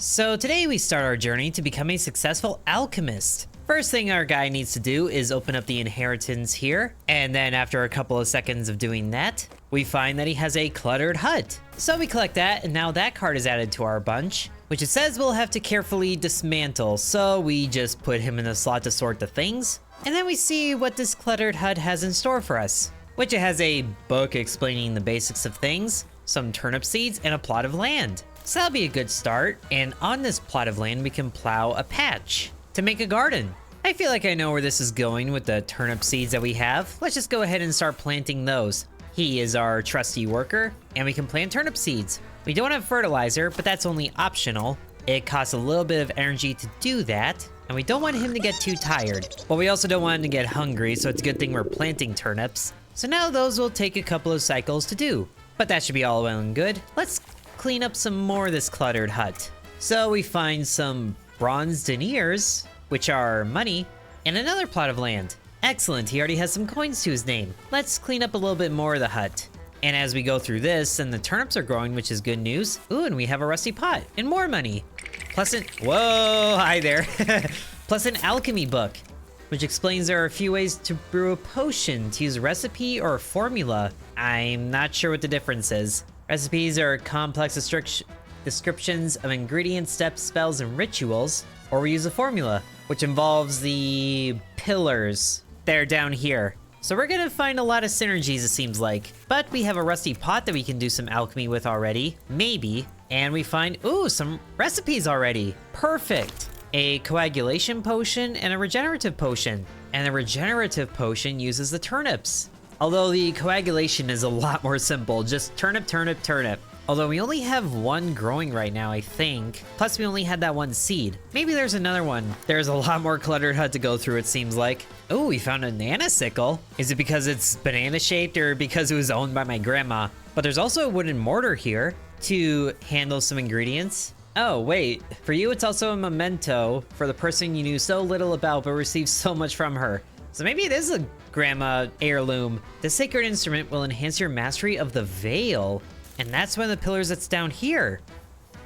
So today we start our journey to become a successful alchemist. First thing our guy needs to do is open up the inheritance here, and then after a couple of seconds of doing that, we find that he has a cluttered hut. So we collect that, and now that card is added to our bunch, which it says we'll have to carefully dismantle, so we just put him in the slot to sort the things, and then we see what this cluttered hut has in store for us, which it has a book explaining the basics of things, some turnip seeds, and a plot of land. So that'll be a good start, and on this plot of land we can plow a patch to make a garden. I feel like I know where this is going with the turnip seeds that we have. Let's just go ahead and start planting those. He is our trusty worker, and we can plant turnip seeds. We don't have fertilizer, but that's only optional. It costs a little bit of energy to do that, and we don't want him to get too tired. But we also don't want him to get hungry, so it's a good thing we're planting turnips. So now those will take a couple of cycles to do, but that should be all well and good. Let's clean up some more of this cluttered hut. So we find some bronze deniers, which are money, and another plot of land. Excellent, he already has some coins to his name. Let's clean up a little bit more of the hut. And as we go through this, and the turnips are growing, which is good news. Ooh, and we have a rusty pot and more money. Plus whoa, hi there. Plus an alchemy book, which explains there are a few ways to brew a potion, to use a recipe or a formula. I'm not sure what the difference is. Recipes are complex descriptions of ingredients, steps, spells, and rituals, or we use a formula, which involves the pillars. They're down here. So we're gonna find a lot of synergies, it seems like. But we have a rusty pot that we can do some alchemy with already, maybe. And we find, ooh, some recipes already. Perfect. A coagulation potion and a regenerative potion. And the regenerative potion uses the turnips. Although the coagulation is a lot more simple, just turnip, turnip, turnip. Although we only have one growing right now, I think. Plus we only had that one seed. Maybe there's another one. There's a lot more cluttered hut to go through, it seems like. Oh, we found a nanosickle. Is it because it's banana shaped or because it was owned by my grandma? But there's also a wooden mortar here to handle some ingredients. Oh, wait. For you, it's also a memento for the person you knew so little about but received so much from her. So maybe it is a grandma heirloom. The sacred instrument will enhance your mastery of the veil. And that's one of the pillars that's down here.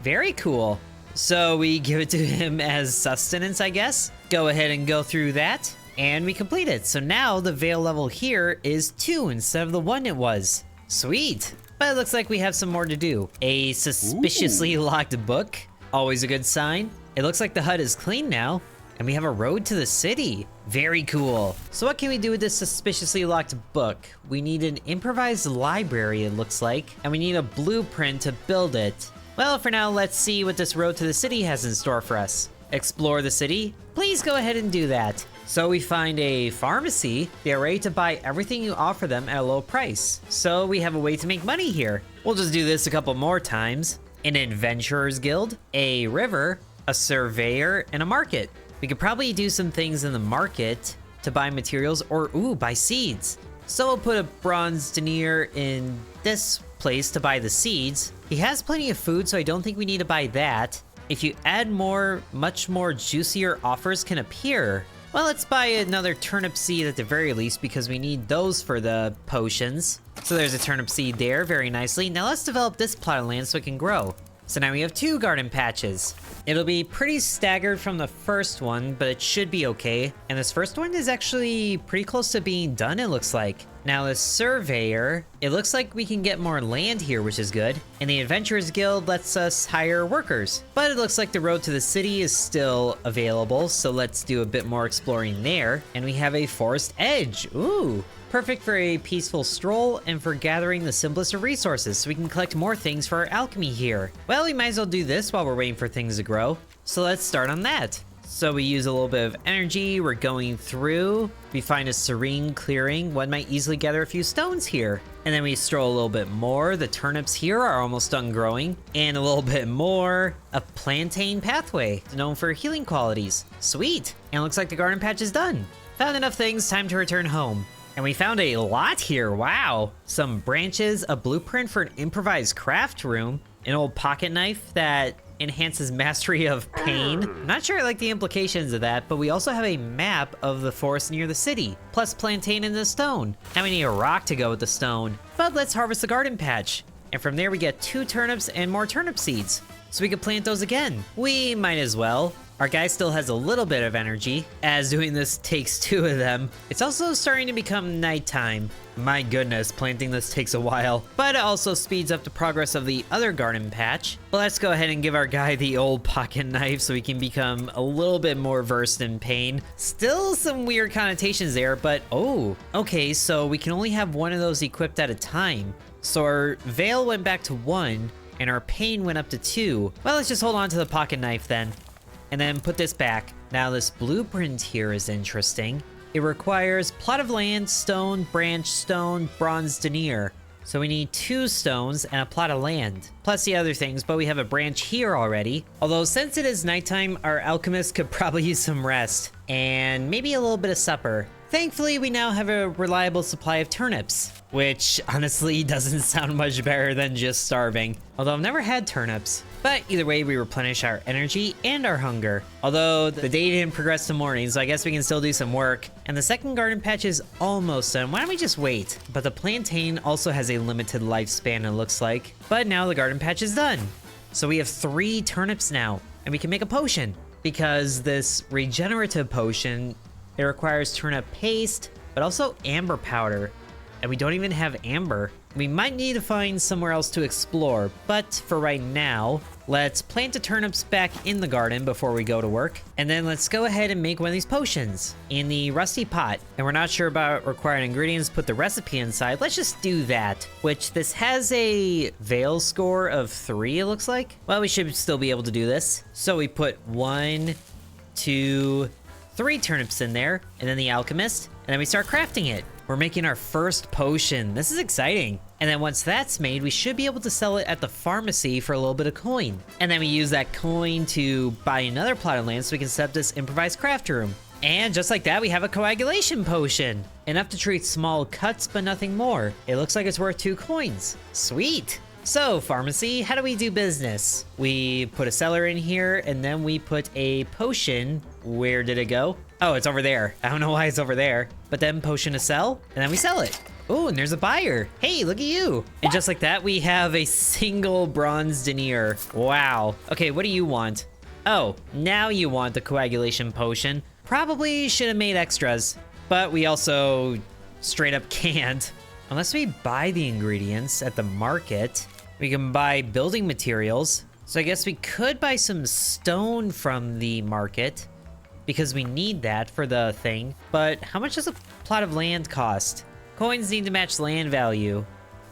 Very cool. So we give it to him as sustenance, I guess. Go ahead and go through that. And we complete it. So now the veil level here is 2 instead of the 1 it was. Sweet. But it looks like we have some more to do. A suspiciously locked book. Always a good sign. It looks like the hut is clean now. And we have a road to the city. Very cool. So what can we do with this suspiciously locked book? We need an improvised library, it looks like, and we need a blueprint to build it. Well, for now, let's see what this road to the city has in store for us. Explore the city? Please go ahead and do that. So we find a pharmacy. They are ready to buy everything you offer them at a low price. So we have a way to make money here. We'll just do this a couple more times. An adventurer's guild, a river, a surveyor, and a market. We could probably do some things in the market to buy materials or, ooh, buy seeds. So we'll put a bronze denier in this place to buy the seeds. He has plenty of food, so I don't think we need to buy that. If you add more, much more juicier offers can appear. Well, let's buy another turnip seed at the very least because we need those for the potions. So there's a turnip seed there, very nicely. Now let's develop this plot of land so it can grow. So now we have 2 garden patches. It'll be pretty staggered from the first one, but it should be okay. And this first one is actually pretty close to being done, it looks like. Now the surveyor, it looks like we can get more land here, which is good. And the adventurers guild lets us hire workers. But it looks like the road to the city is still available, so let's do a bit more exploring there. And we have a forest edge. Ooh. Perfect for a peaceful stroll and for gathering the simplest of resources so we can collect more things for our alchemy here. Well, we might as well do this while we're waiting for things to grow. So let's start on that. So we use a little bit of energy, we're going through, we find a serene clearing, one might easily gather a few stones here. And then we stroll a little bit more, the turnips here are almost done growing, and a little bit more, a plantain pathway, known for healing qualities. Sweet, and it looks like the garden patch is done. Found enough things, time to return home. And we found a lot here, wow! Some branches, a blueprint for an improvised craft room, an old pocket knife that enhances mastery of pain. I'm not sure I like the implications of that, but we also have a map of the forest near the city, plus plantain in the stone. Now we need a rock to go with the stone, but let's harvest the garden patch. And from there we get 2 turnips and more turnip seeds. so we could plant those again. We might as well. Our guy still has a little bit of energy, as doing this takes 2 of them. It's also starting to become nighttime. My goodness, planting this takes a while, but it also speeds up the progress of the other garden patch. Well, let's go ahead and give our guy the old pocket knife so he can become a little bit more versed in pain. Still some weird connotations there, but oh, okay, so we can only have 1 of those equipped at a time. So our veil went back to 1, and our pain went up to 2. Well, let's just hold on to the pocket knife then. And then put this back. Now this blueprint here is interesting. It requires plot of land, stone, branch, stone, bronze denier. So we need 2 stones and a plot of land, plus the other things, but we have a branch here already. Although since it is nighttime, our alchemist could probably use some rest and maybe a little bit of supper. Thankfully, we now have a reliable supply of turnips, which honestly doesn't sound much better than just starving. Although I've never had turnips. But either way, we replenish our energy and our hunger. Although the day didn't progress to morning, so I guess we can still do some work. And the second garden patch is almost done. Why don't we just wait? But the plantain also has a limited lifespan, it looks like. But now the garden patch is done. So we have 3 turnips now, and we can make a potion. Because this regenerative potion, it requires turnip paste, but also amber powder. And we don't even have amber. We might need to find somewhere else to explore, but for right now, let's plant the turnips back in the garden before we go to work. And then let's go ahead and make one of these potions in the rusty pot. And we're not sure about required ingredients, put the recipe inside. Let's just do that, which this has a veil score of 3, it looks like. Well, we should still be able to do this. So we put 1, 2, 3 turnips in there, and then the alchemist, and then we start crafting it. We're making our first potion. This is exciting. And then once that's made, we should be able to sell it at the pharmacy for a little bit of coin. And then we use that coin to buy another plot of land so we can set up this improvised craft room. And just like that, we have a coagulation potion. Enough to treat small cuts, but nothing more. It looks like it's worth 2 coins. Sweet. So, pharmacy, how do we do business? We put a cellar in here, and then we put a potion. Where did it go? Oh, it's over there. I don't know why it's over there. But then potion to sell, and then we sell it. Oh, and there's a buyer. Hey, look at you. And just like that, we have a single bronze denier. Wow. Okay, what do you want? Oh, now you want the coagulation potion. Probably should have made extras, but we also straight up can't. Unless we buy the ingredients at the market, we can buy building materials. So I guess we could buy some stone from the market because we need that for the thing. But how much does a plot of land cost? Coins need to match land value,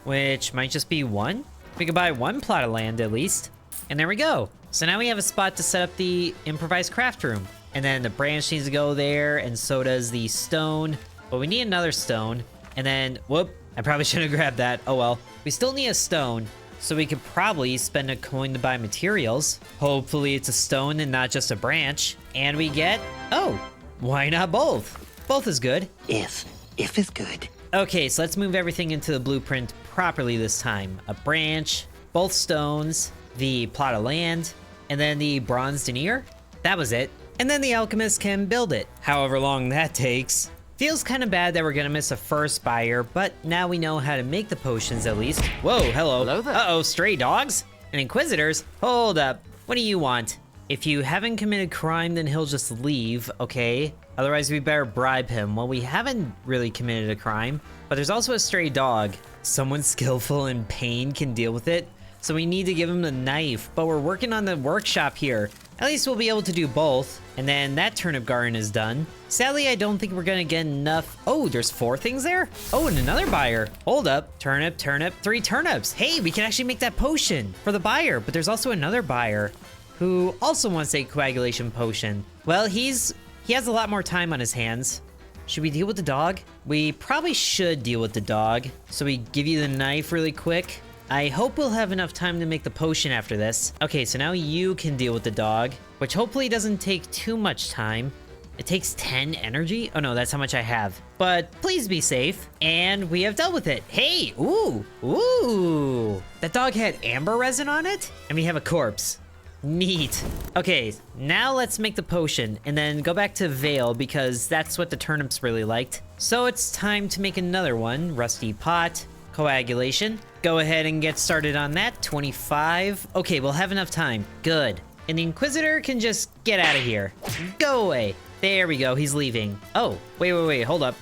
which might just be 1. We could buy 1 plot of land at least. And there we go. So now we have a spot to set up the improvised craft room. And then the branch needs to go there, and so does the stone. But we need another stone. And then, whoop, I probably should have grabbed that. Oh well. We still need a stone, so we could probably spend a coin to buy materials. Hopefully it's a stone and not just a branch. And we get, oh, why not both? Both is good. If is good. Okay, so let's move everything into the blueprint properly this time. A branch, both stones, the plot of land, and then the bronze denier. That was it. And then the alchemist can build it. However long that takes. Feels kind of bad that we're gonna miss a first buyer, but now we know how to make the potions at least. Whoa, hello. Hello there. Uh-oh, stray dogs and inquisitors. Hold up. What do you want? If you haven't committed crime, then he'll just leave, okay? Otherwise, we better bribe him. Well, we haven't really committed a crime, but there's also a stray dog. Someone skillful in pain can deal with it, so we need to give him the knife, but we're working on the workshop here. At least we'll be able to do both. And then that turnip garden is done. Sadly, I don't think we're gonna get enough. Oh, there's 4 things there? Oh, and another buyer. Hold up. Turnip, 3 turnips. Hey, we can actually make that potion for the buyer, but there's also another buyer who also wants a coagulation potion. Well, he has a lot more time on his hands. Should we deal with the dog? We probably should deal with the dog. So we give you the knife really quick. I hope we'll have enough time to make the potion after this. Okay, so now you can deal with the dog, which hopefully doesn't take too much time. It takes 10 energy? Oh no, that's how much I have. But please be safe. And we have dealt with it. Hey, ooh. That dog had amber resin on it? And we have a corpse. Neat. Okay, now let's make the potion and then go back to Veil because that's what the turnips really liked. So it's time to make another one. Rusty pot. Coagulation. Go ahead and get started on that. 25. Okay, we'll have enough time. Good. And the Inquisitor can just get out of here. Go away. There we go. He's leaving. Oh, wait. Hold up.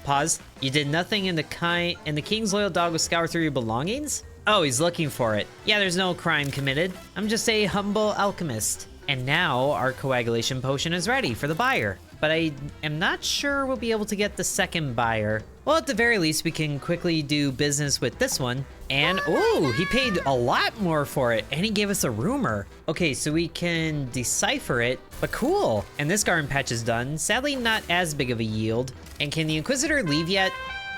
Pause. You did nothing and the king's loyal dog will scour through your belongings? Oh, he's looking for it. Yeah, there's no crime committed. I'm just a humble alchemist. And now our coagulation potion is ready for the buyer. But I am not sure we'll be able to get the second buyer. Well, at the very least, we can quickly do business with this one. And, oh, he paid a lot more for it. And he gave us a rumor. Okay, so we can decipher it, but cool. And this garden patch is done. Sadly, not as big of a yield. And can the Inquisitor leave yet?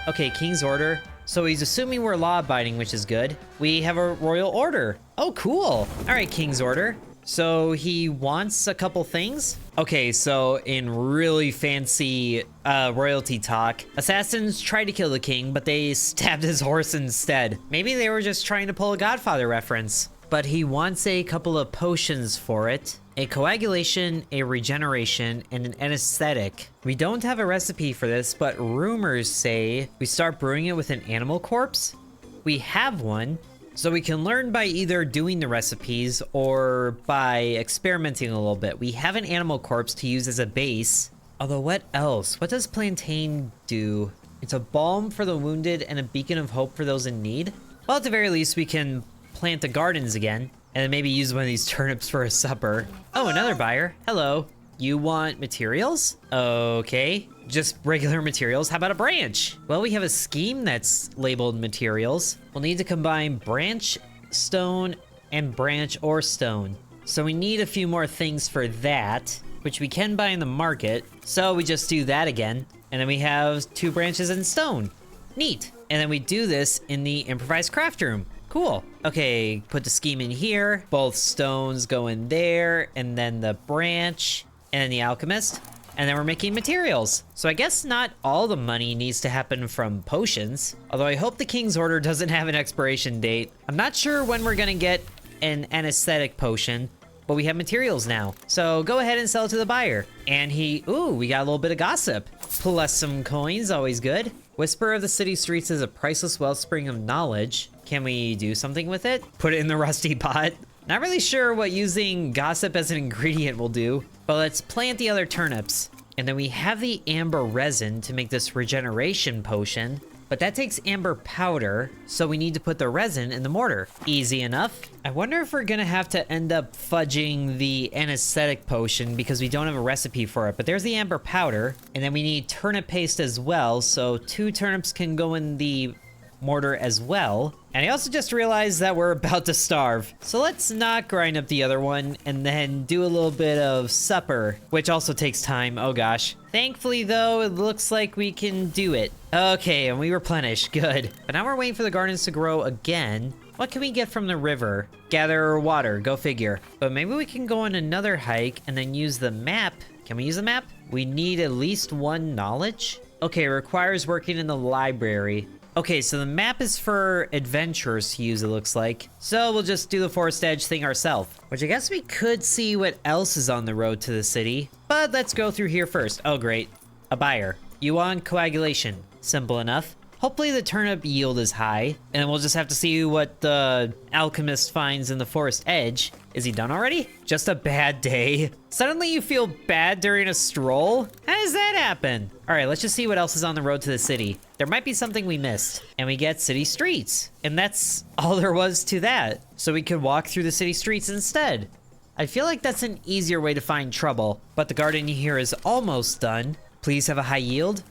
Okay, King's Order. So he's assuming we're law-abiding, which is good. We have a royal order. Oh, cool. All right, King's Order. So he wants a couple things. Okay, so in really fancy royalty talk, assassins tried to kill the king, but they stabbed his horse instead. Maybe they were just trying to pull a Godfather reference. But he wants a couple of potions for it. A coagulation, a regeneration, and an anesthetic. We don't have a recipe for this, but rumors say we start brewing it with an animal corpse. We have one. So we can learn by either doing the recipes or by experimenting a little bit. We have an animal corpse to use as a base. Although what else? What does plantain do? It's a balm for the wounded and a beacon of hope for those in need. Well, at the very least, we can plant the gardens again and then maybe use one of these turnips for a supper. Oh, another buyer. Hello. You want materials? Okay. Just regular materials. How about a branch? Well, we have a scheme that's labeled materials. We'll need to combine branch, stone, and branch or stone. So we need a few more things for that, which we can buy in the market. So we just do that again. And then we have 2 branches and stone. Neat. And then we do this in the improvised craft room. Cool. Okay, put the scheme in here. Both stones go in there, and then the branch, and then the alchemist. And then we're making materials. So I guess not all the money needs to happen from potions. Although I hope the King's Order doesn't have an expiration date. I'm not sure when we're gonna get an anesthetic potion, but we have materials now. So go ahead and sell it to the buyer. And ooh, we got a little bit of gossip. Plus some coins, always good. Whisper of the city streets is a priceless wellspring of knowledge. Can we do something with it? Put it in the rusty pot? Not really sure what using gossip as an ingredient will do, but let's plant the other turnips. And then we have the amber resin to make this regeneration potion, but that takes amber powder, so we need to put the resin in the mortar. Easy enough. I wonder if we're gonna have to end up fudging the anesthetic potion because we don't have a recipe for it, but there's the amber powder, and then we need turnip paste as well, so 2 turnips can go in the mortar as well. And I also just realized that we're about to starve. So let's not grind up the other one and then do a little bit of supper, which also takes time. Oh gosh. Thankfully though, it looks like we can do it. Okay, and we replenish. Good. But now we're waiting for the gardens to grow again. What can we get from the river? Gather water, go figure. But maybe we can go on another hike and then use the map. Can we use the map? We need at least 1 knowledge. Okay, it requires working in the library. Okay, so the map is for adventurers to use, it looks like. So we'll just do the forest edge thing ourselves. Which I guess we could see what else is on the road to the city. But let's go through here first. Oh, great. A buyer. You want coagulation. Simple enough. Hopefully the turnip yield is high. And we'll just have to see what the alchemist finds in the forest edge. Is he done already? Just a bad day. Suddenly you feel bad during a stroll? How does that happen? All right, let's just see what else is on the road to the city. There might be something we missed. And we get city streets. And that's all there was to that. So we could walk through the city streets instead. I feel like that's an easier way to find trouble. But the garden here is almost done. Please have a high yield.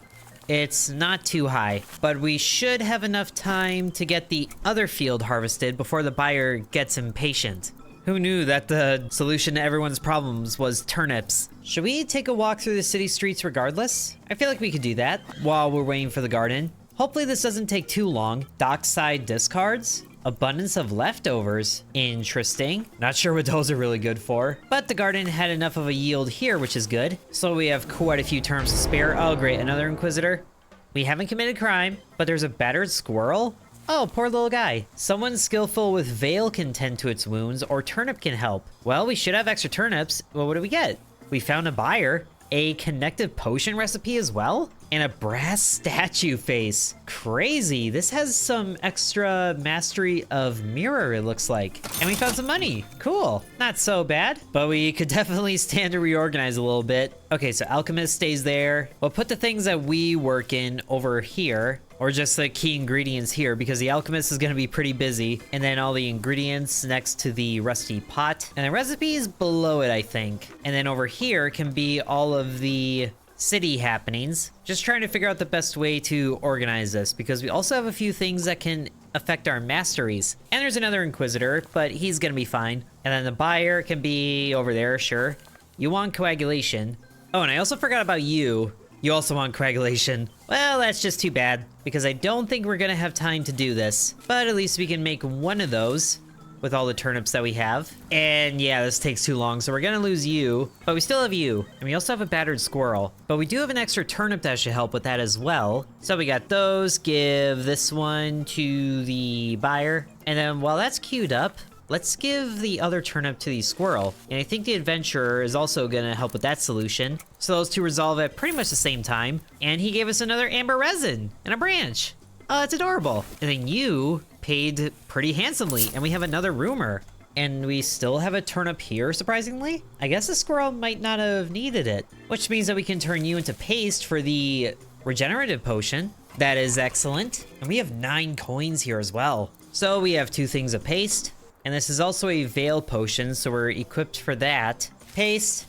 It's not too high, but we should have enough time to get the other field harvested before the buyer gets impatient. Who knew that the solution to everyone's problems was turnips? Should we take a walk through the city streets regardless? I feel like we could do that while we're waiting for the garden. Hopefully this doesn't take too long. Dockside discards? Abundance of leftovers. Interesting. Not sure what those are really good for. But the garden had enough of a yield here, which is good. So we have quite a few turnips to spare. Oh great, another inquisitor. We haven't committed crime, but there's a battered squirrel. Oh, poor little guy. Someone skillful with veil can tend to its wounds, or turnip can help. Well, we should have extra turnips. Well, what do we get? We found a buyer. A connective potion recipe as well? and a brass statue face. Crazy. This has some extra mastery of mirror, it looks like. And we found some money. Cool. Not so bad, but we could definitely stand to reorganize a little bit. Okay, so alchemist stays there. We'll put the things that we work in over here, or just the key ingredients here, because the alchemist is going to be pretty busy. And then all the ingredients next to the rusty pot, and the recipes below it, I think. And then over here can be all of the city happenings. Just trying to figure out the best way to organize this, because we also have a few things that can affect our masteries. And there's another inquisitor, but he's gonna be fine. And then the buyer can be over there, sure. You want coagulation. Oh, and I also forgot about you. You also want coagulation. Well, that's just too bad, because I don't think we're gonna have time to do this. But at least we can make one of those with all the turnips that we have. And yeah, this takes too long, so we're gonna lose you, but we still have you. And we also have a battered squirrel, but we do have an extra turnip that should help with that as well. So we got those, give this one to the buyer. And then while that's queued up, let's give the other turnip to the squirrel. And I think the adventurer is also gonna help with that solution. So those two resolve at pretty much the same time. And he gave us another amber resin and a branch. Oh, it's adorable. And then you paid pretty handsomely, and we have another rumor. And we still have a turnip here, surprisingly. I guess the squirrel might not have needed it, which means that we can turn you into paste for the regenerative potion. That is excellent. And we have 9 coins here as well. So we have 2 things of paste, and this is also a veil potion, so we're equipped for that. Paste,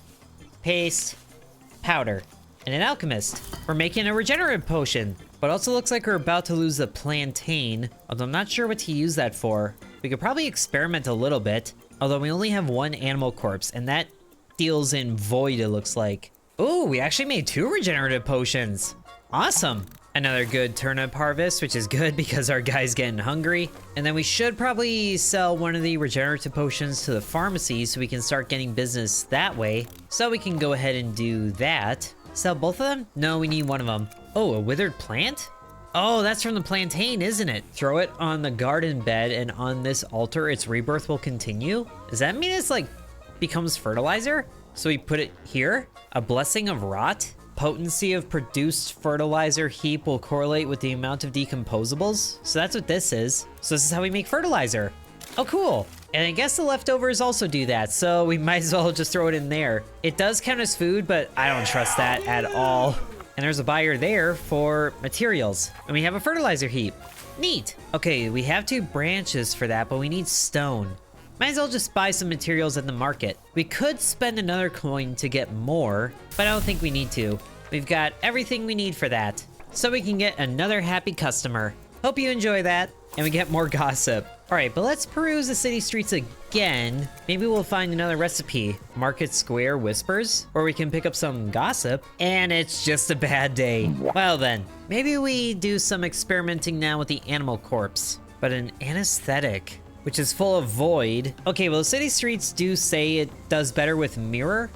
paste, powder, and an alchemist. We're making a regenerative potion. But also looks like we're about to lose the plantain, although I'm not sure what to use that for. We could probably experiment a little bit, although we only have 1 animal corpse, and that deals in void, it looks like. Ooh, we actually made 2 regenerative potions. Awesome. Another good turnip harvest, which is good because our guy's getting hungry. And then we should probably sell one of the regenerative potions to the pharmacy so we can start getting business that way. So we can go ahead and do that. Sell both of them? No, we need one of them. Oh, a withered plant? Oh, that's from the plantain, isn't it? Throw it on the garden bed, and on this altar, its rebirth will continue? Does that mean it's like becomes fertilizer? So we put it here? A blessing of rot? Potency of produced fertilizer heap will correlate with the amount of decomposables? So that's what this is. So this is how we make fertilizer. Oh, cool. And I guess the leftovers also do that, so we might as well just throw it in there. It does count as food, but I don't trust that at all. And there's a buyer there for materials. And we have a fertilizer heap. Neat. Okay, we have 2 branches for that, but we need stone. Might as well just buy some materials at the market. We could spend another coin to get more, but I don't think we need to. We've got everything we need for that. So we can get another happy customer. Hope you enjoy that, and we get more gossip. All right, but let's peruse the city streets again. Maybe we'll find another recipe. Market Square Whispers, where we can pick up some gossip. And it's just a bad day. Well then, maybe we do some experimenting now with the animal corpse. But an anesthetic, which is full of void. Okay, well, the city streets do say it does better with mirror.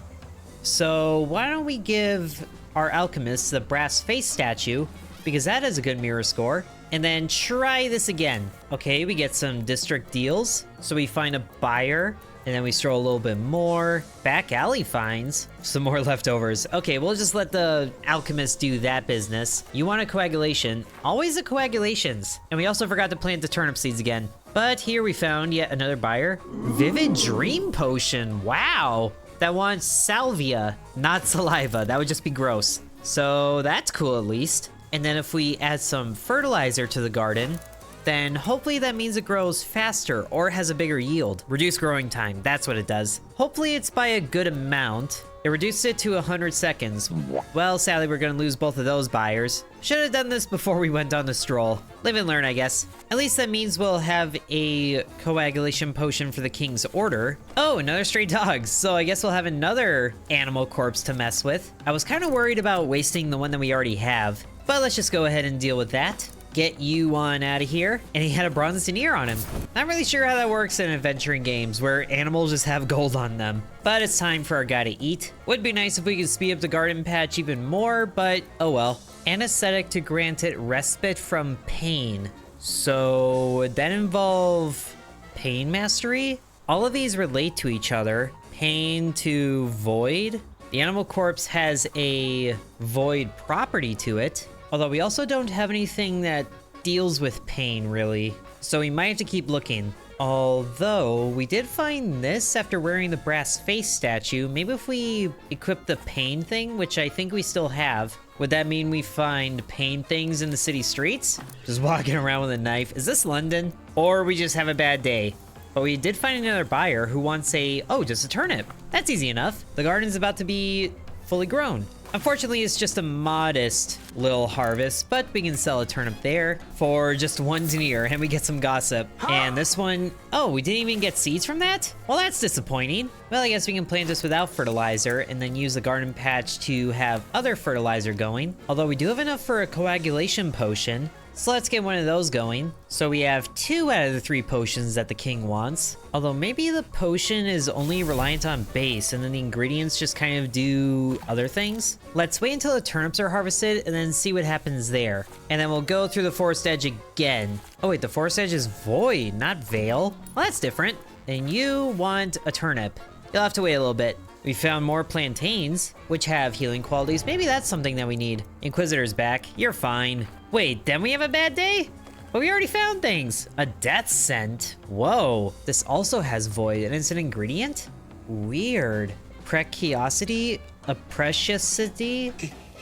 So why don't we give our alchemist the brass face statue, because that has a good mirror score. And then try this again. Okay, we get some district deals. So we find a buyer, and then we throw a little bit more. Back alley finds some more leftovers. Okay, we'll just let the alchemist do that business. You want a coagulation? Always the coagulations. And we also forgot to plant the turnip seeds again. But here we found yet another buyer. Vivid Dream Potion. Wow. That wants salvia, not saliva. That would just be gross. So that's cool at least. And then if we add some fertilizer to the garden, then hopefully that means it grows faster or has a bigger yield. Reduced growing time, that's what it does. Hopefully it's by a good amount. It reduced it to 100 seconds. Well, sadly, we're gonna lose both of those buyers. Should have done this before we went on the stroll. Live and learn, I guess. At least that means we'll have a coagulation potion for the king's order. Oh, another stray dog. So I guess we'll have another animal corpse to mess with. I was kind of worried about wasting the one that we already have, but let's just go ahead and deal with that. Get you on out of here. And he had a bronze denier on him. Not really sure how that works in adventuring games where animals just have gold on them. But it's time for our guy to eat. Would be nice if we could speed up the garden patch even more, but oh well. Anesthetic to grant it respite from pain. So would that involve pain mastery? All of these relate to each other. Pain to void. The animal corpse has a void property to it, although we also don't have anything that deals with pain, really. So we might have to keep looking. Although, we did find this after wearing the brass face statue. Maybe if we equip the pain thing, which I think we still have, would that mean we find pain things in the city streets? Just walking around with a knife. Is this London? Or we just have a bad day? But we did find another buyer who wants just a turnip. That's easy enough. The garden's about to be fully grown. Unfortunately, it's just a modest little harvest, but we can sell a turnip there for just 1 denier, and we get some gossip. And this one, we didn't even get seeds from that? Well, that's disappointing. Well, I guess we can plant this without fertilizer and then use the garden patch to have other fertilizer going. Although we do have enough for a coagulation potion. So let's get one of those going. So we have 2 out of the 3 potions that the king wants. Although maybe the potion is only reliant on base and then the ingredients just kind of do other things. Let's wait until the turnips are harvested and then see what happens there. And then we'll go through the forest edge again. Oh wait, the forest edge is void, not veil. Well, that's different. And you want a turnip. You'll have to wait a little bit. We found more plantains, which have healing qualities. Maybe that's something that we need. Inquisitor's back. You're fine. Wait, then we have a bad day? But we already found things. A death scent. Whoa. This also has void, and it's an ingredient? Weird. Preciosity? A preciousity?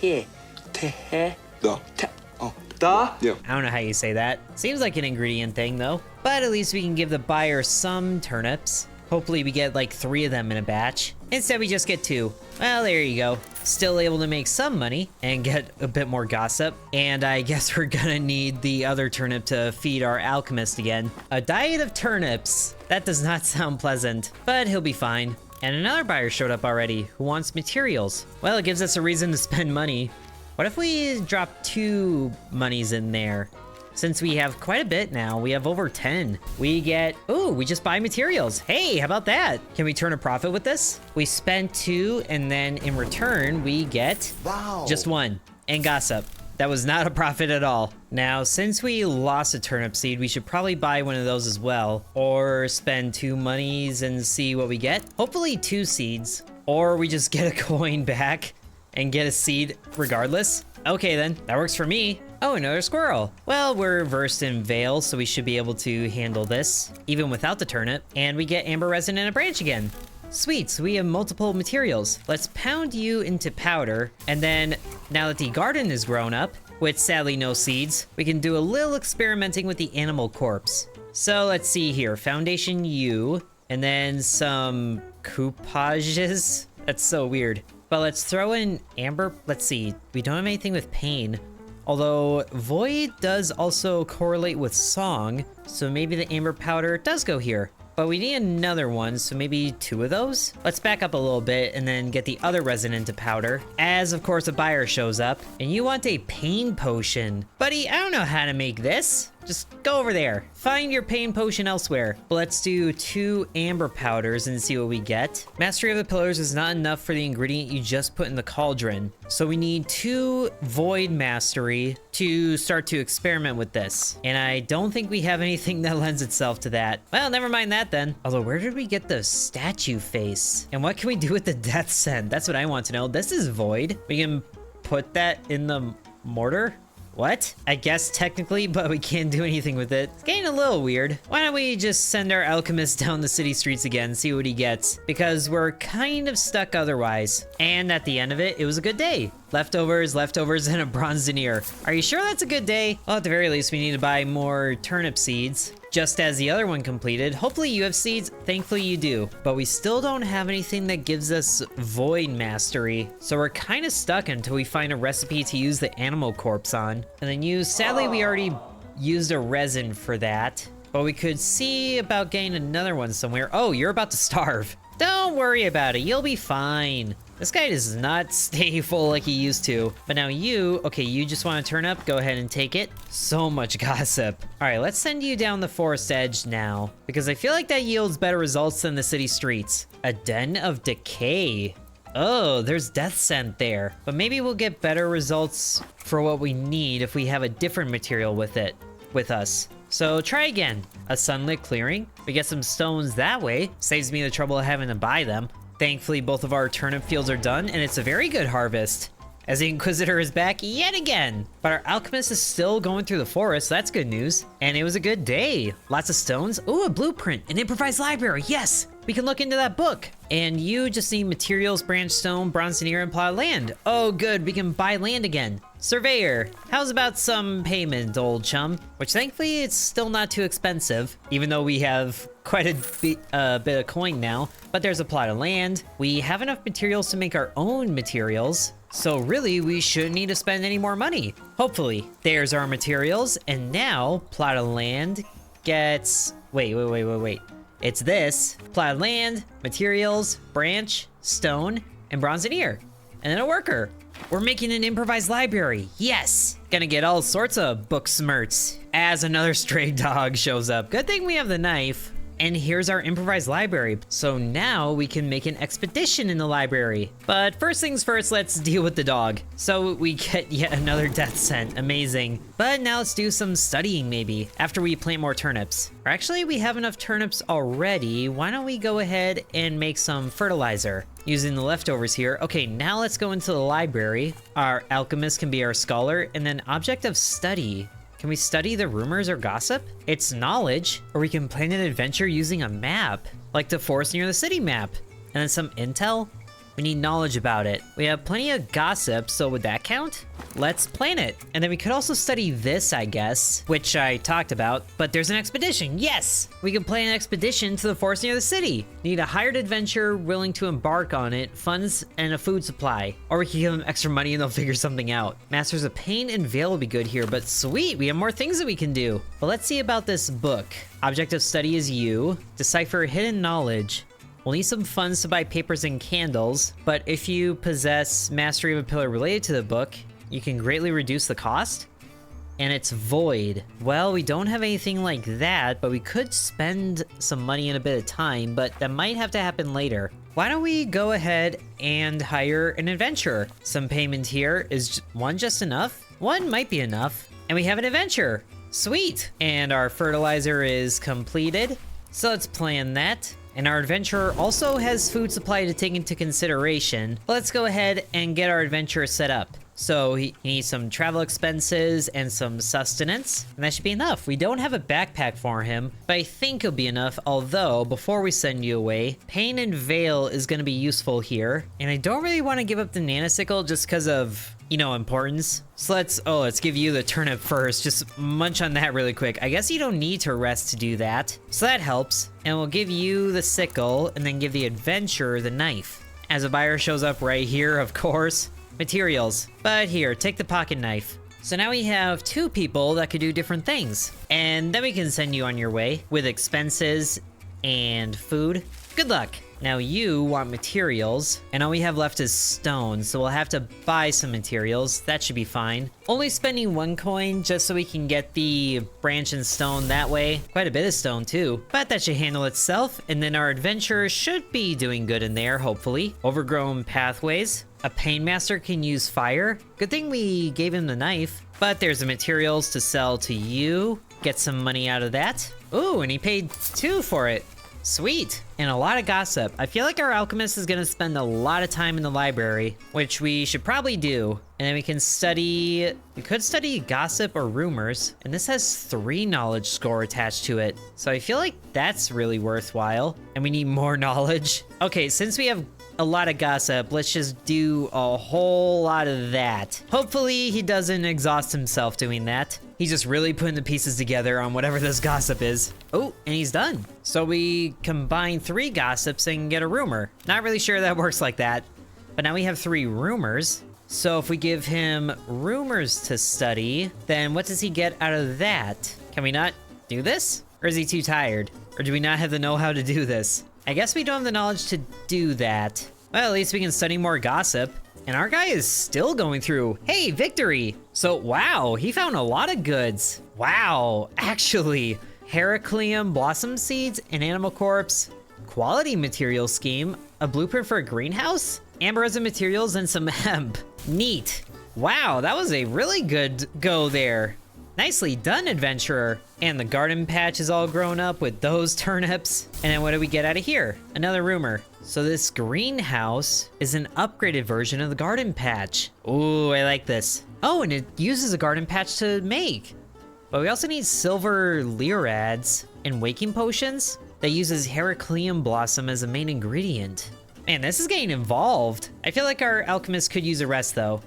Yeah. I don't know how you say that. Seems like an ingredient thing, though. But at least we can give the buyer some turnips. Hopefully we get like 3 of them in a batch. Instead, we just get 2. Well, there you go. Still able to make some money and get a bit more gossip. And I guess we're gonna need the other turnip to feed our alchemist again. A diet of turnips. That does not sound pleasant, but he'll be fine. And another buyer showed up already who wants materials. Well, it gives us a reason to spend money. What if we drop 2 monies in there? Since we have quite a bit now, we have over 10. We get, we just buy materials. Hey, how about that? Can we turn a profit with this? We spent 2, and then in return, we get just 1. And gossip. That was not a profit at all. Now, since we lost a turnip seed, we should probably buy one of those as well. Or spend 2 monies and see what we get. Hopefully 2 seeds. Or we just get a coin back and get a seed regardless. Okay then, that works for me. Oh, another squirrel. Well, we're versed in veil, so we should be able to handle this, even without the turnip. And we get amber resin and a branch again. Sweet, so we have multiple materials. Let's pound you into powder, and then, now that the garden is grown up, with sadly no seeds, we can do a little experimenting with the animal corpse. So let's see here, foundation U, and then some coupages. That's so weird. But let's throw in amber. Let's see, we don't have anything with pain. Although void does also correlate with song, so maybe the amber powder does go here. But we need another one, so maybe 2 of those? Let's back up a little bit and then get the other resin into powder. As, of course, a buyer shows up. And you want a pain potion. Buddy, I don't know how to make this. Just go over there. Find your pain potion elsewhere. But let's do 2 amber powders and see what we get. Mastery of the pillars is not enough for the ingredient you just put in the cauldron. So we need 2 void mastery to start to experiment with this. And I don't think we have anything that lends itself to that. Well, never mind that then. Although, where did we get the statue face? And what can we do with the death scent? That's what I want to know. This is void. We can put that in the mortar? What? I guess technically, but we can't do anything with it. It's getting a little weird. Why don't we just send our alchemist down the city streets again, see what he gets? Because we're kind of stuck otherwise. And at the end of it, it was a good day. Leftovers, and a bronze denier. Are you sure that's a good day? Well, at the very least, we need to buy more turnip seeds. Just as the other one completed. Hopefully you have seeds. Thankfully you do. But we still don't have anything that gives us void mastery. So we're kind of stuck until we find a recipe to use the animal corpse on. And then use, sadly we already used a resin for that. But we could see about getting another one somewhere. Oh, you're about to starve. Don't worry about it, you'll be fine. This guy does not stay full like he used to. But now you, okay, you just want to turn up, go ahead and take it. So much gossip. All right, let's send you down the forest edge now, because I feel like that yields better results than the city streets. A den of decay. Oh, there's death scent there. But maybe we'll get better results for what we need if we have a different material with us. So try again. A sunlit clearing. We get some stones that way. Saves me the trouble of having to buy them. Thankfully, both of our turnip fields are done, and it's a very good harvest, as the Inquisitor is back yet again. But our alchemist is still going through the forest, so that's good news. And it was a good day. Lots of stones. Ooh, a blueprint, an improvised library. Yes, we can look into that book. And you just need materials, branch stone, bronze veneer, and plot of land. Oh, good, we can buy land again. Surveyor, how's about some payment, old chum? Which thankfully, it's still not too expensive, even though we have quite a bit of coin now. But there's a plot of land. We have enough materials to make our own materials. So really, we shouldn't need to spend any more money. Hopefully. There's our materials. And now, plot of land gets... Wait. It's this. Plot of land, materials, branch, stone, and bronze veneer. And then a worker. We're making an improvised library. Yes! Gonna get all sorts of book smirts as another stray dog shows up. Good thing we have the knife. And here's our improvised library. So now we can make an expedition in the library. But first things first, let's deal with the dog. So we get yet another death scent. Amazing. But now let's do some studying maybe after we plant more turnips. Or actually, we have enough turnips already. Why don't we go ahead and make some fertilizer using the leftovers here. Okay, now let's go into the library. Our alchemist can be our scholar, and then object of study. Can we study the rumors or gossip? It's knowledge, or we can plan an adventure using a map, like the forest near the city map. And then some intel? We need knowledge about it. We have plenty of gossip, so would that count? Let's plan it. And then we could also study this, I guess, which I talked about, but there's an expedition. Yes! We can plan an expedition to the forest near the city. Need a hired adventurer willing to embark on it, funds, and a food supply. Or we can give them extra money and they'll figure something out. Masters of Pain and Veil will be good here, but sweet, we have more things that we can do. But let's see about this book. Object of study is you. Decipher hidden knowledge. We'll need some funds to buy papers and candles, but if you possess mastery of a pillar related to the book, you can greatly reduce the cost. And it's void. Well, we don't have anything like that, but we could spend some money and a bit of time, but that might have to happen later. Why don't we go ahead and hire an adventurer? Some payment here. Is one just enough? One might be enough. And we have an adventurer. Sweet. And our fertilizer is completed. So let's plan that. And our adventurer also has food supply to take into consideration. Let's go ahead and get our adventurer set up. So he needs some travel expenses and some sustenance, and that should be enough. We don't have a backpack for him, but I think it'll be enough. Although, before we send you away, Pain and Veil is going to be useful here. And I don't really want to give up the nanosickle just because of, you know, importance. So let's give you the turnip first. Just munch on that really quick. I guess you don't need to rest to do that. So that helps. And we'll give you the sickle and then give the adventurer the knife. As a buyer shows up right here, of course. Materials. But here, take the pocket knife. So now we have two people that could do different things. And then we can send you on your way with expenses and food. Good luck. Now you want materials, and all we have left is stone, so we'll have to buy some materials. That should be fine. Only spending 1 coin just so we can get the branch and stone that way. Quite a bit of stone too, but that should handle itself. And then our adventurer should be doing good in there, hopefully. Overgrown pathways. A painmaster can use fire. Good thing we gave him the knife. But there's the materials to sell to you. Get some money out of that. Ooh, and he paid 2 for it. Sweet. And a lot of gossip. I feel like our alchemist is going to spend a lot of time in the library, which we should probably do. And then we could study gossip or rumors. And this has 3 knowledge score attached to it. So I feel like that's really worthwhile. And we need more knowledge. Okay, since we have a lot of gossip, let's just do a whole lot of that. Hopefully he doesn't exhaust himself doing that. He's just really putting the pieces together on whatever this gossip is. Oh, and he's done. So we combine 3 gossips and get a rumor. Not really sure that works like that, but now we have 3 rumors. So if we give him rumors to study, then what does he get out of that? Can we not do this? Or is he too tired? Or do we not have the know-how to do this? I guess we don't have the knowledge to do that. Well, at least we can study more gossip. And our guy is still going through. Hey, victory! So, wow, he found a lot of goods. Wow, actually. Heracleum blossom seeds, an animal corpse, quality material scheme, a blueprint for a greenhouse, amber resin materials, and some hemp. Neat. Wow, that was a really good go there. Nicely done, adventurer. And the garden patch is all grown up with those turnips. And then what do we get out of here? Another rumor. So this greenhouse is an upgraded version of the garden patch. Ooh, I like this. Oh, and it uses a garden patch to make. But we also need silver lyrads and waking potions that uses Heracleum blossom as a main ingredient. Man, this is getting involved. I feel like our alchemist could use a rest though.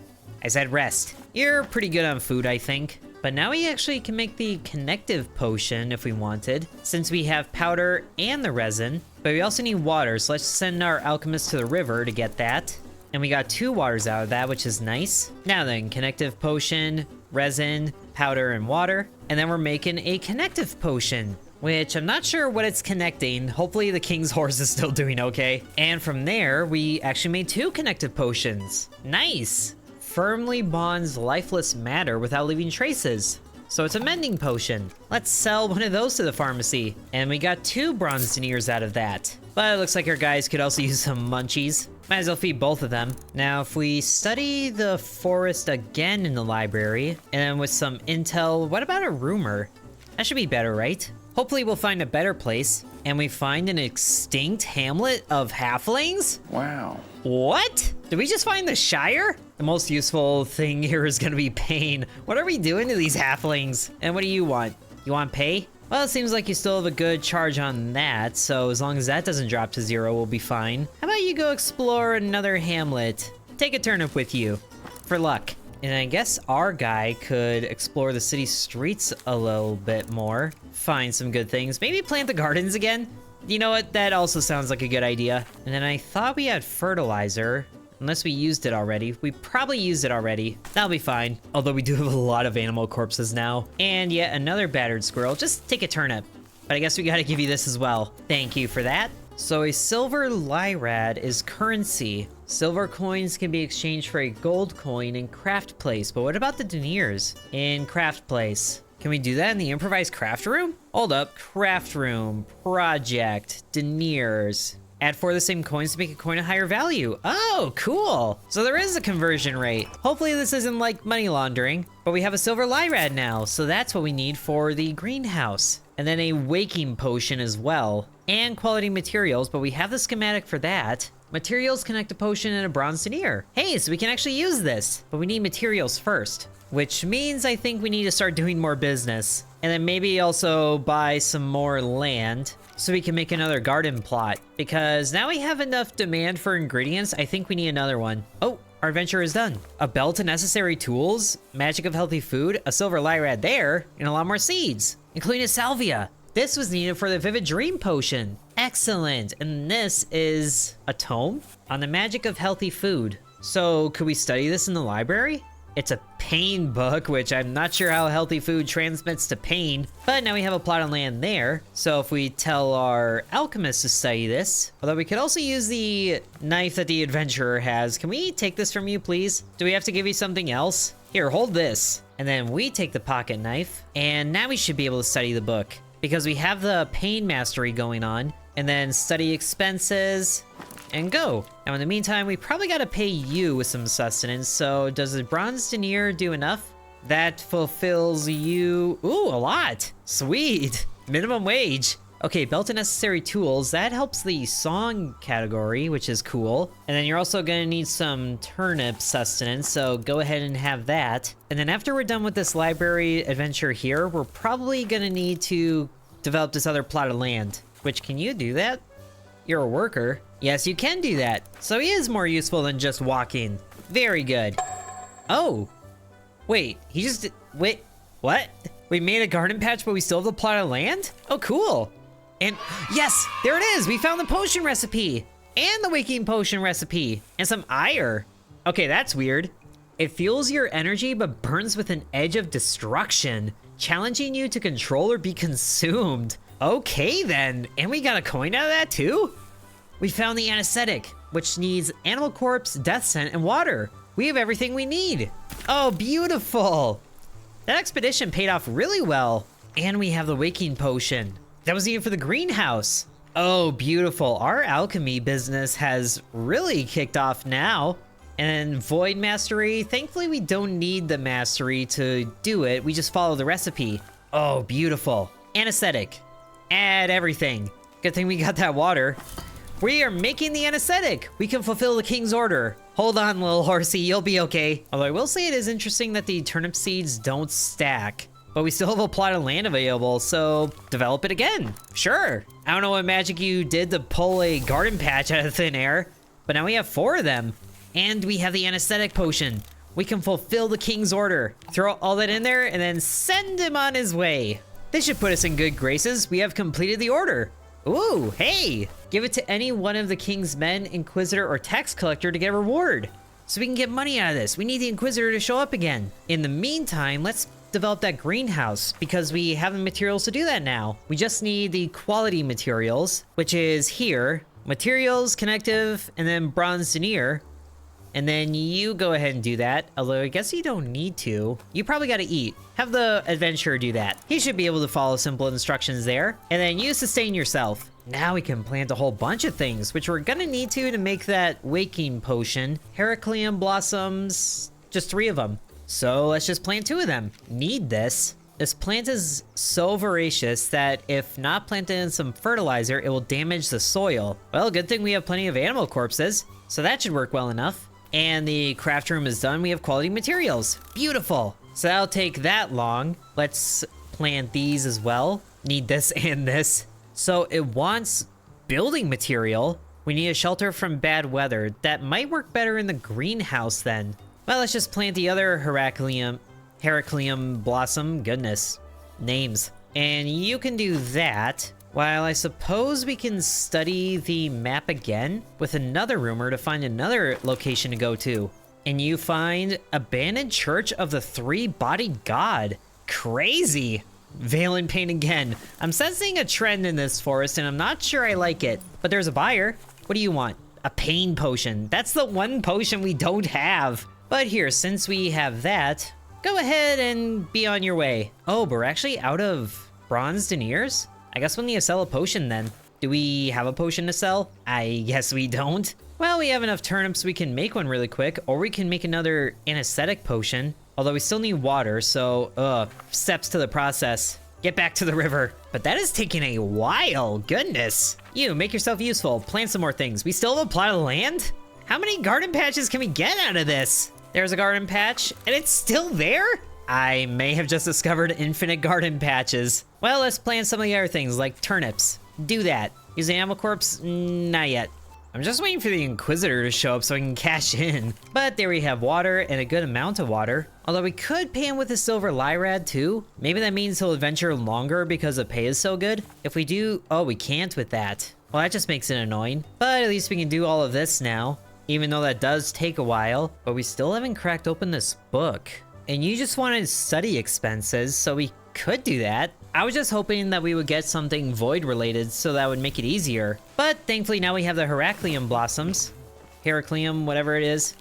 I said rest. You're pretty good on food, I think. But now we actually can make the connective potion if we wanted, since we have powder and the resin. But we also need water, so let's send our alchemist to the river to get that. And we got 2 waters out of that, which is nice. Now then, connective potion, resin, powder, and water. And then we're making a connective potion, which I'm not sure what it's connecting. Hopefully the king's horse is still doing okay. And from there, we actually made 2 connective potions. Nice! Firmly bonds lifeless matter without leaving traces. So it's a mending potion. Let's sell one of those to the pharmacy. And we got 2 bronze deniers out of that. But it looks like our guys could also use some munchies. Might as well feed both of them. Now, if we study the forest again in the library, and then with some intel, what about a rumor? That should be better, right? Hopefully we'll find a better place. And we find an extinct hamlet of halflings? Wow. What? Did we just find the Shire? The most useful thing here is gonna be pain. What are we doing to these halflings? And what do you want? You want pay? Well, it seems like you still have a good charge on that, so as long as that doesn't drop to 0, we'll be fine. How about you go explore another hamlet? Take a turnip with you, for luck. And I guess our guy could explore the city streets a little bit more, find some good things, maybe plant the gardens again. You know what, that also sounds like a good idea. And then I thought we had fertilizer, unless we used it already. We probably used it already. That'll be fine. Although we do have a lot of animal corpses now. And yet another battered squirrel. Just take a turnip. But I guess we gotta give you this as well. Thank you for that. So a silver lyrad is currency. Silver coins can be exchanged for a gold coin in craft place. But what about the deniers in craft place? Can we do that in the improvised craft room? Hold up, craft room, project, deniers. Add 4 of the same coins to make a coin of higher value. Oh, cool. So there is a conversion rate. Hopefully this isn't like money laundering, but we have a silver lyrad now. So that's what we need for the greenhouse. And then a waking potion as well. And quality materials, but we have the schematic for that. Materials connect a potion and a bronze denier. Hey, so we can actually use this, but we need materials first. Which means I think we need to start doing more business. And then maybe also buy some more land so we can make another garden plot. Because now we have enough demand for ingredients, I think we need another one. Oh, our adventure is done. A belt of necessary tools, magic of healthy food, a silver lyrad there, and a lot more seeds, including a salvia. This was needed for the Vivid Dream Potion. Excellent. And this is a tome on the magic of healthy food. So could we study this in the library? It's a pain book, which I'm not sure how healthy food transmits to pain, but now we have a plot of land there. So if we tell our alchemist to study this, although we could also use the knife that the adventurer has. Can we take this from you, please? Do we have to give you something else? Here, hold this. And then we take the pocket knife, and now we should be able to study the book because we have the pain mastery going on, and then study expenses, and go. Now in the meantime, we probably gotta pay you with some sustenance, so does the bronze denier do enough? That fulfills you, ooh, a lot. Sweet, minimum wage. Okay, belt and necessary tools, that helps the song category, which is cool. And then you're also gonna need some turnip sustenance, so go ahead and have that. And then after we're done with this library adventure here, we're probably gonna need to develop this other plot of land. Which, can you do that? You're a worker. Yes, you can do that. So he is more useful than just walking. Very good. Oh. Wait, he just did, wait, what? We made a garden patch, but we still have the plot of land? Oh, cool. And yes, there it is. We found the potion recipe and the waking potion recipe and some ire. Okay, that's weird. It fuels your energy, but burns with an edge of destruction, challenging you to control or be consumed. Okay then, and we got a coin out of that too? We found the anesthetic, which needs animal corpse, death scent, and water. We have everything we need. Oh, beautiful. That expedition paid off really well. And we have the waking potion. That was needed for the greenhouse. Oh, beautiful. Our alchemy business has really kicked off now. And void mastery, thankfully we don't need the mastery to do it. We just follow the recipe. Oh, beautiful. Anesthetic. Add everything. Good thing we got that water. We are making the anesthetic. We can fulfill the king's order. Hold on, little horsey, you'll be okay. Although I will say it is interesting that the turnip seeds don't stack, but we still have a plot of land available, so develop it again. Sure. I don't know what magic you did to pull a garden patch out of thin air, but now we have 4 of them. And we have the anesthetic potion. We can fulfill the king's order. Throw all that in there and then send him on his way. This should put us in good graces. We have completed the order. Ooh, hey! Give it to any one of the king's men, inquisitor, or tax collector to get a reward. So we can get money out of this. We need the inquisitor to show up again. In the meantime, let's develop that greenhouse because we have the materials to do that now. We just need the quality materials, which is here. Materials, connective, and then bronze denier. And then you go ahead and do that, although I guess you don't need to. You probably gotta eat. Have the adventurer do that. He should be able to follow simple instructions there. And then you sustain yourself. Now we can plant a whole bunch of things, which we're gonna need to make that waking potion. Heracleum blossoms, just 3 of them. So let's just plant 2 of them. Need this. This plant is so voracious that if not planted in some fertilizer, it will damage the soil. Well, good thing we have plenty of animal corpses, so that should work well enough. And the craft room is done. We have quality materials. Beautiful. So that'll take that long. Let's plant these as well. Need this and this. So it wants building material. We need a shelter from bad weather. That might work better in the greenhouse then. Well, let's just plant the other Heracleum blossom. Goodness. Names. And you can do that. While I suppose we can study the map again with another rumor to find another location to go to. And you find abandoned church of the 3-bodied god. Crazy. Valen pain again. I'm sensing a trend in this forest and I'm not sure I like it. But there's a buyer. What do you want? A pain potion. That's the one potion we don't have. But here, since we have that, go ahead and be on your way. Oh, but we're actually out of bronze deniers? I guess we'll need to sell a potion then. Do we have a potion to sell? I guess we don't. Well, we have enough turnips we can make one really quick, or we can make another anesthetic potion. Although we still need water, so, steps to the process. Get back to the river. But that is taking a while, goodness. You, make yourself useful, plant some more things. We still have a plot of land? How many garden patches can we get out of this? There's a garden patch, and it's still there? I may have just discovered infinite garden patches. Well, let's plant some of the other things, like turnips. Do that. Use the animal corpse? Not yet. I'm just waiting for the Inquisitor to show up so I can cash in. But there we have water, and a good amount of water. Although we could pay him with a silver lyrad too. Maybe that means he'll adventure longer because the pay is so good. If we do... Oh, we can't with that. Well, that just makes it annoying. But at least we can do all of this now. Even though that does take a while. But we still haven't cracked open this book. And you just wanted study expenses, so we could do that. I was just hoping that we would get something void related so that would make it easier. But thankfully now we have the Heracleum blossoms. Heracleum, whatever it is.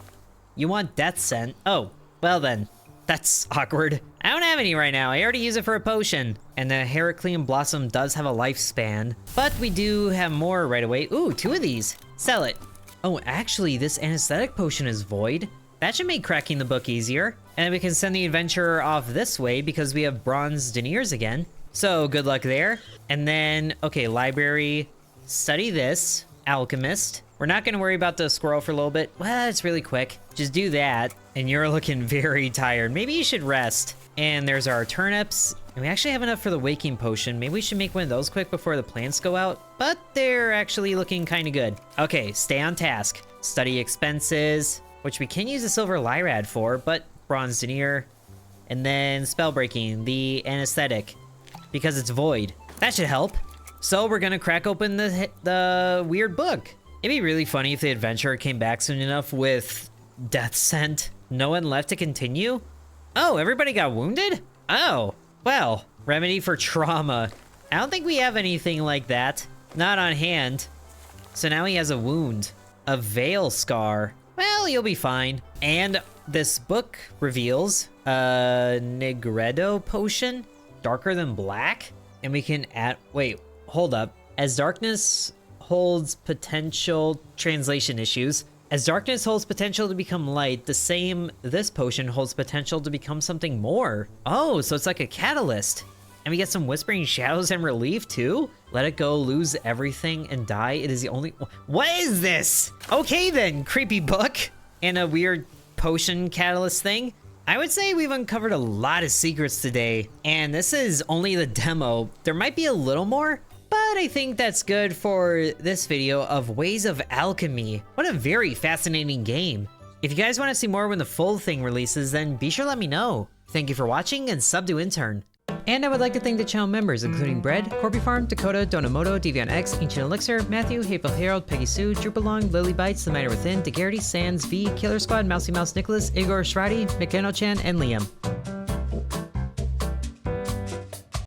You want death scent? Oh, well then. That's awkward. I don't have any right now. I already use it for a potion. And the Heracleum blossom does have a lifespan. But we do have more right away. Ooh, 2 of these. Sell it. Oh, actually, this anesthetic potion is void. That should make cracking the book easier. And then we can send the adventurer off this way because we have bronze deniers again. So good luck there. And then, okay, library, study this, alchemist. We're not gonna worry about the squirrel for a little bit. Well, it's really quick. Just do that. And you're looking very tired. Maybe you should rest. And there's our turnips. And we actually have enough for the waking potion. Maybe we should make one of those quick before the plants go out. But they're actually looking kind of good. Okay, stay on task. Study expenses, which we can use a silver lyrad for, but bronze denier. And then spell breaking, the anesthetic, because it's void. That should help. So we're gonna crack open the weird book. It'd be really funny if the adventurer came back soon enough with death scent. No one left to continue? Oh, everybody got wounded? Oh, well, remedy for trauma. I don't think we have anything like that. Not on hand. So now he has a wound. A veil scar. Well, you'll be fine. And this book reveals a Negredo potion, darker than black. And we can add, wait, hold up. As darkness holds potential translation issues. As darkness holds potential to become light, this potion holds potential to become something more. Oh, so it's like a catalyst. And we get some Whispering Shadows and Relief too. Let it go, lose everything, and die. It is the only... What is this? Okay then, creepy book. And a weird potion catalyst thing. I would say we've uncovered a lot of secrets today. And this is only the demo. There might be a little more, but I think that's good for this video of Ways of Alchemy. What a very fascinating game. If you guys want to see more when the full thing releases, then be sure to let me know. Thank you for watching, and sub to Intern. And I would like to thank the channel members, including Bread, Corby Farm, Dakota, Donamoto, Deviant X, Ancient Elixir, Matthew, Hateful Herald, Peggy Sue, Droopalong, Lily Bites, The Miner Within, DeGarity, Sans, V, Killer Squad, Mousy Mouse, Nicholas, Igor Shradi, McKenna-chan, and Liam.